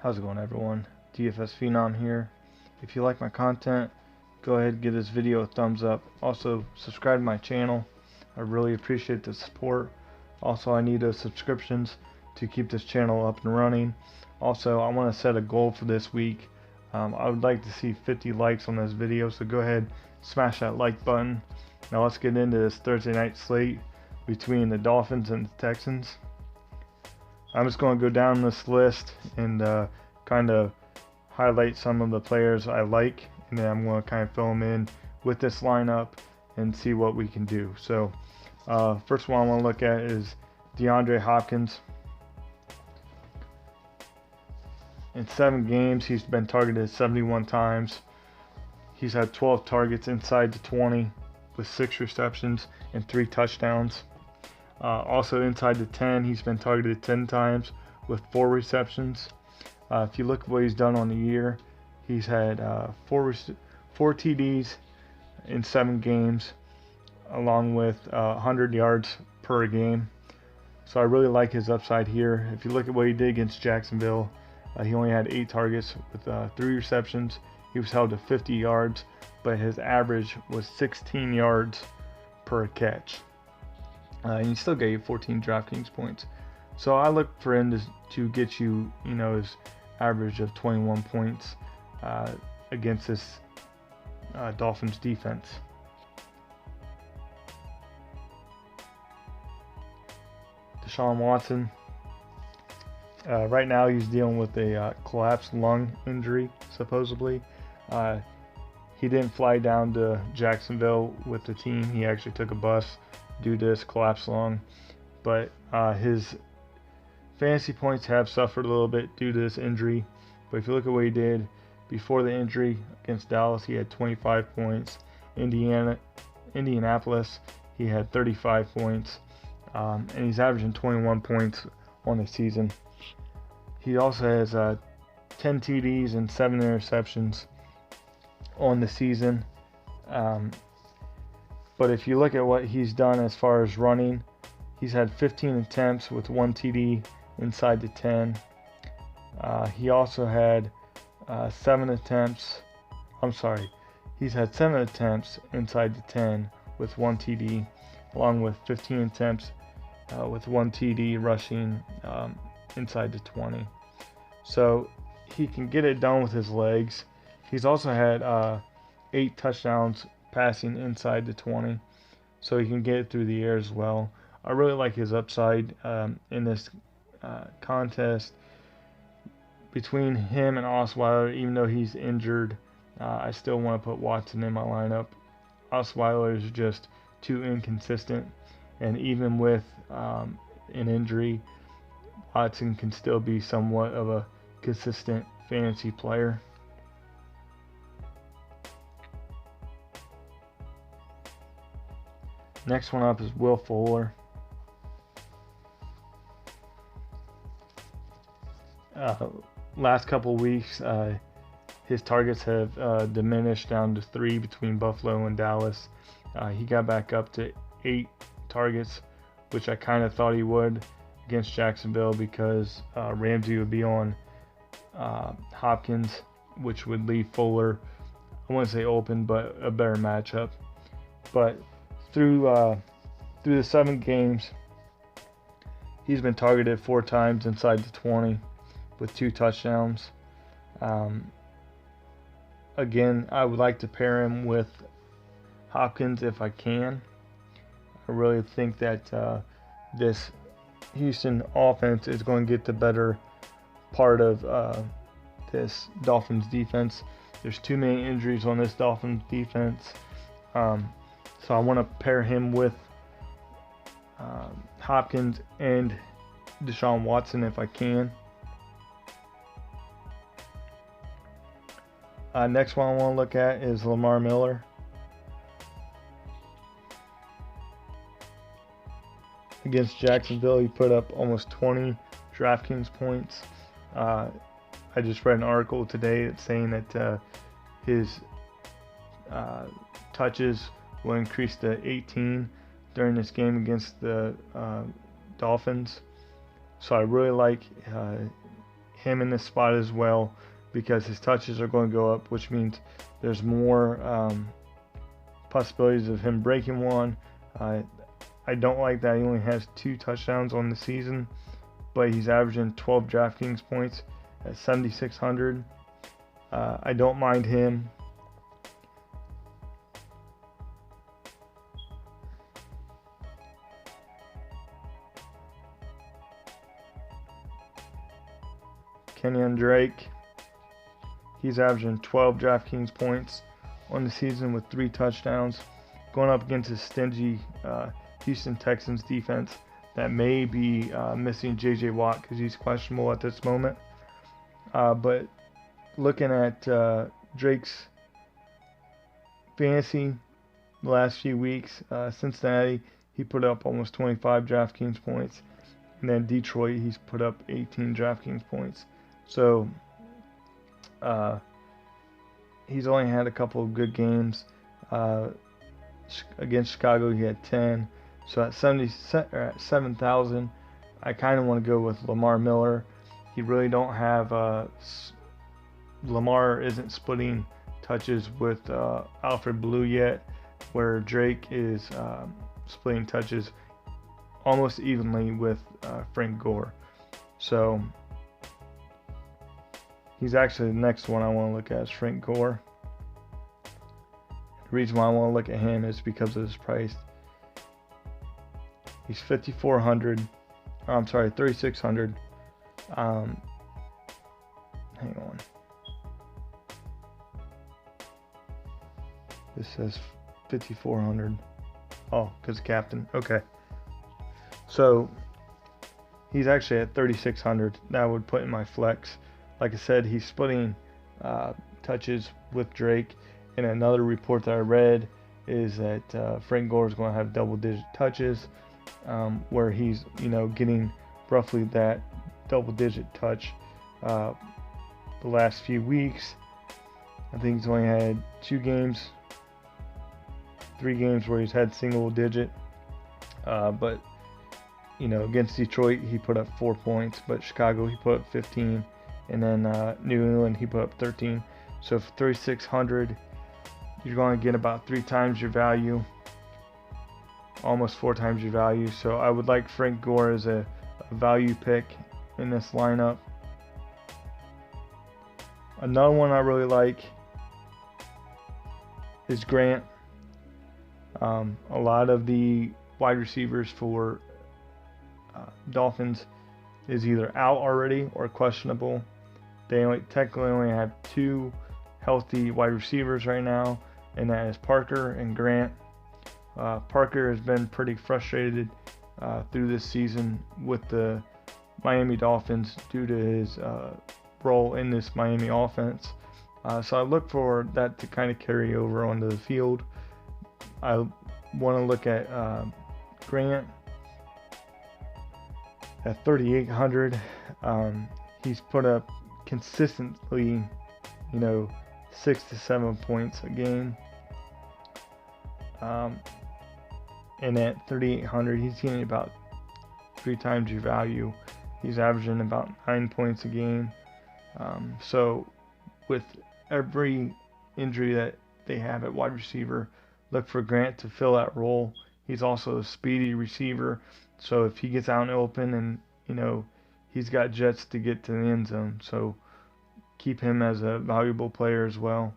How's it going, everyone? DFS Phenom here. If you like my content, go ahead and give this video a thumbs up. Also, subscribe to my channel. I really appreciate the support. Also, I need those subscriptions to keep this channel up and running. Also, I want to set a goal for this week. I would like to see 50 likes on this video, so go ahead, smash that like button. Now let's get into this Thursday night slate between the Dolphins and the Texans. I'm just going to go down this list and kind of highlight some of the players I like, and then I'm going to kind of fill them in with this lineup and see what we can do. So first one I want to look at is DeAndre Hopkins. In 7 games, he's been targeted 71 times. He's had 12 targets inside the 20 with 6 receptions and 3 touchdowns. Also inside the 10, he's been targeted 10 times with 4 receptions. If you look at what he's done on the year, he's had 4 TDs in 7 games, along with 100 yards per game. So I really like his upside here. If you look at what he did against Jacksonville, he only had 8 targets with 3 receptions. He was held to 50 yards, but his average was 16 yards per catch. And he still gave 14 DraftKings points. So I look for him to get you, his average of 21 points against this Dolphins defense. Deshaun Watson. Right now he's dealing with a collapsed lung injury, supposedly. He didn't fly down to Jacksonville with the team. He actually took a bus due to this collapsed lung. But his fantasy points have suffered a little bit due to this injury. But if you look at what he did before the injury against Dallas, he had 25 points. Indianapolis, he had 35 points. And he's averaging 21 points on the season. He also has 10 TDs and 7 interceptions on the season. But if you look at what he's done as far as running, he's had 15 attempts with 1 TD inside the 10. He also had 7 attempts. He's had 7 attempts inside the 10 with 1 TD, along with 15 attempts with 1 TD rushing inside the 20. So he can get it done with his legs. He's also had 8 touchdowns passing inside the 20, so he can get it through the air as well. I really like his upside in this contest. Between him and Osweiler, even though he's injured, I still want to put Watson in my lineup. Osweiler is just too inconsistent, and even with an injury, Watson can still be somewhat of a consistent fantasy player. Next one up is Will Fuller. Last couple weeks, his targets have diminished down to 3 between Buffalo and Dallas. He got back up to 8 targets, which I kind of thought he would against Jacksonville, because Ramsey would be on Hopkins, which would leave Fuller, I wouldn't say open, but a better matchup. But through the 7 games, he's been targeted 4 times inside the 20 with 2 touchdowns. Again, I would like to pair him with Hopkins if I can. I really think that this Houston offense is going to get the better part of this Dolphins defense. There's too many injuries on this Dolphins defense. So I want to pair him with Hopkins and Deshaun Watson if I can. Next one I want to look at is Lamar Miller. Against Jacksonville, he put up almost 20 DraftKings points. I just read an article today that's saying that his touches will increase to 18 during this game against the Dolphins. So I really like him in this spot as well, because his touches are going to go up, which means there's more possibilities of him breaking one. I don't like that he only has 2 touchdowns on the season, but he's averaging 12 DraftKings points at 7,600. I don't mind him. Kenyon Drake, he's averaging 12 DraftKings points on the season with 3 touchdowns, going up against a stingy Houston Texans defense that may be missing J.J. Watt because he's questionable at this moment. But looking at Drake's fantasy the last few weeks, Cincinnati, he put up almost 25 DraftKings points. And then Detroit, he's put up 18 DraftKings points. So he's only had a couple of good games. Against Chicago, he had 10. So at 7,000, I kind of want to go with Lamar Miller. He really don't have Lamar isn't splitting touches with Alfred Blue yet, where Drake is splitting touches almost evenly with Frank Gore. So he's actually the next one I want to look at is Frank Gore. The reason why I want to look at him is because of his price. He's 5,400. I'm sorry, 3,600. Hang on. This says 5,400. Oh, because captain. Okay. So he's actually at 3,600. That would put in my flex. Like I said, he's splitting touches with Drake. And another report that I read is that Frank Gore is going to have double-digit touches, where he's getting roughly that double-digit touch the last few weeks. I think he's only had 3 games where he's had single-digit. But against Detroit he put up 4 points, but Chicago he put up 15, and then New England he put up 13. So for 3,600, you're going to get about 3 times your value, almost 4 times your value. So I would like Frank Gore as a value pick in this lineup. Another one I really like is Grant. A lot of the wide receivers for Dolphins is either out already or questionable. They technically only have 2 healthy wide receivers right now, and that is Parker and Grant. Parker has been pretty frustrated through this season with the Miami Dolphins due to his role in this Miami offense. So I look for that to kind of carry over onto the field. I want to look at Grant at 3,800. He's put up consistently, 6 to 7 points a game. And at 3,800, he's getting about 3 times your value. He's averaging about 9 points a game. So with every injury that they have at wide receiver, look for Grant to fill that role. He's also a speedy receiver, so if he gets out in the open and he's got jets to get to the end zone, so keep him as a valuable player as well.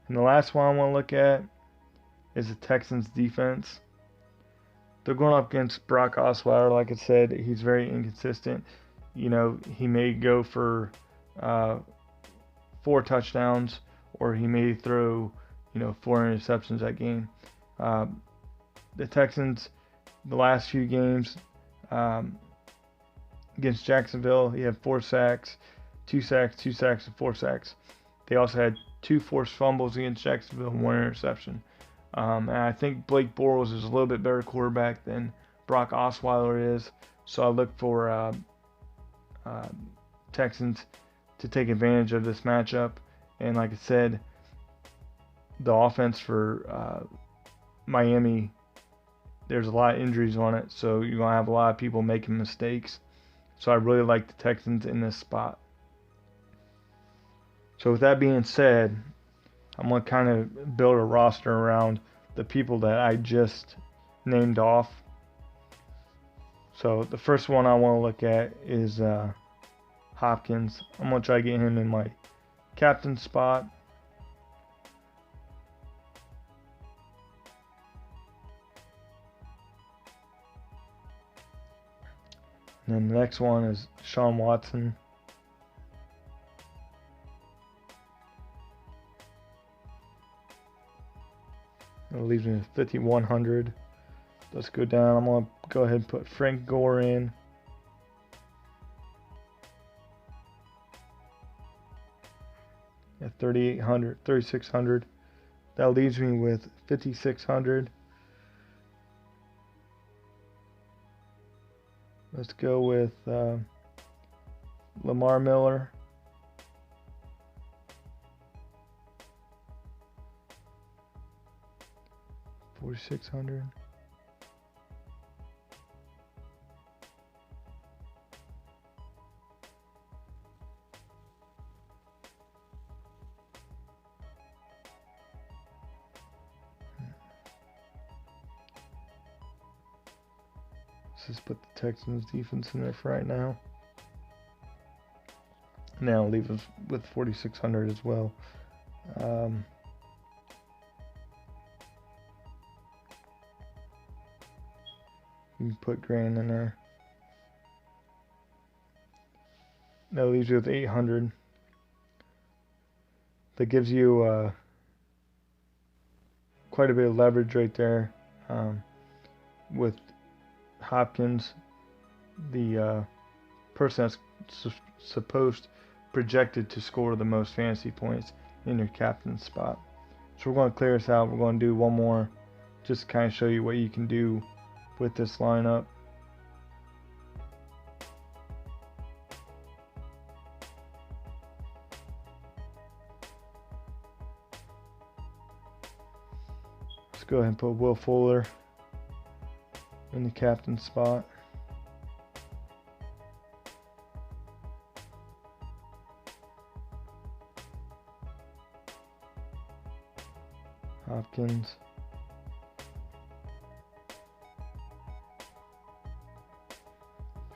And the last one I want to look at is the Texans defense. They're going up against Brock Osweiler. Like I said, he's very inconsistent. He may go for 4 touchdowns, or he may throw 4 interceptions that game. The Texans, the last few games against Jacksonville, he had 4 sacks, 2 sacks, 2 sacks, and 4 sacks. They also had 2 forced fumbles against Jacksonville and 1 interception. And I think Blake Bortles is a little bit better quarterback than Brock Osweiler is. So I look for Texans to take advantage of this matchup. And like I said, the offense for Miami, there's a lot of injuries on it, so you're going to have a lot of people making mistakes. So I really like the Texans in this spot. So with that being said, I'm going to kind of build a roster around the people that I just named off. So the first one I want to look at is Hopkins. I'm going to try to get him in my captain spot. And then the next one is Sean Watson. It leaves me with 5,100. Let's go down. I'm going to go ahead and put Frank Gore in. At 3,800, 3,600. That leaves me with 5,600. Let's go with Lamar Miller. $4,600. Let's just put the Texans defense in there for right now. Now leave us with 4,600 as well. You can put Grant in there. That leaves you with 800. That gives you quite a bit of leverage right there with Hopkins, the person that's projected to score the most fantasy points in your captain spot. So we're going to clear this out. We're going to do one more just to kind of show you what you can do with this lineup. Let's go ahead and put Will Fuller in the captain spot. Hopkins.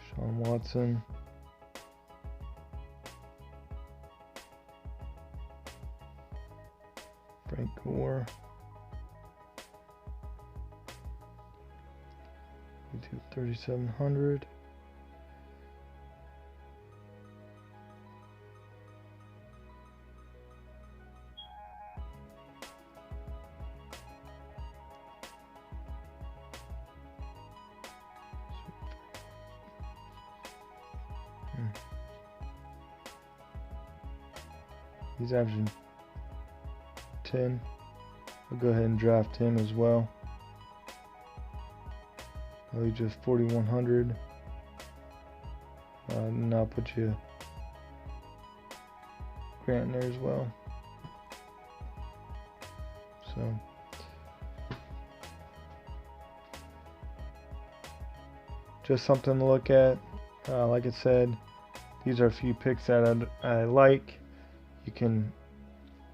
Sean Watson. Frank Gore. We do 3,700. He's averaging 10. I'll go ahead and draft him as well. I'll just 4,100. And I'll put you Grant in there as well. So just something to look at. Like I said, these are a few picks that I like. You can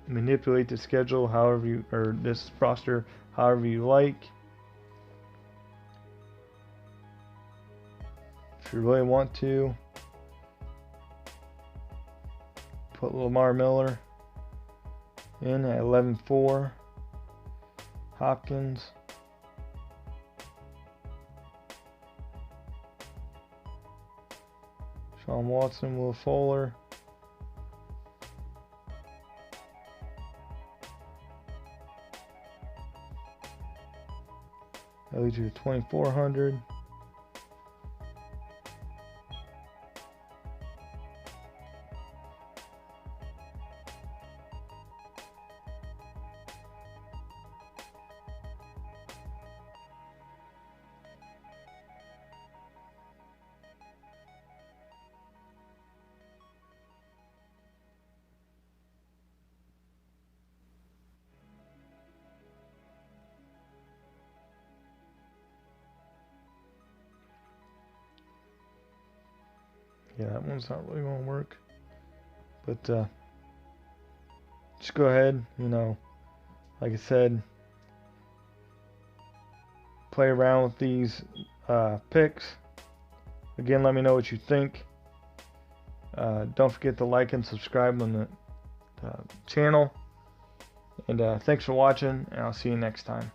manipulate the schedule however you, or this roster however you like. If you really want to, put Lamar Miller in at 11.4. Hopkins. Sean Watson, Will Fuller. That leaves you 2,400. Yeah, that one's not really going to work. But just go ahead, like I said, play around with these picks. Again, let me know what you think. Don't forget to like and subscribe on the channel. And thanks for watching, and I'll see you next time.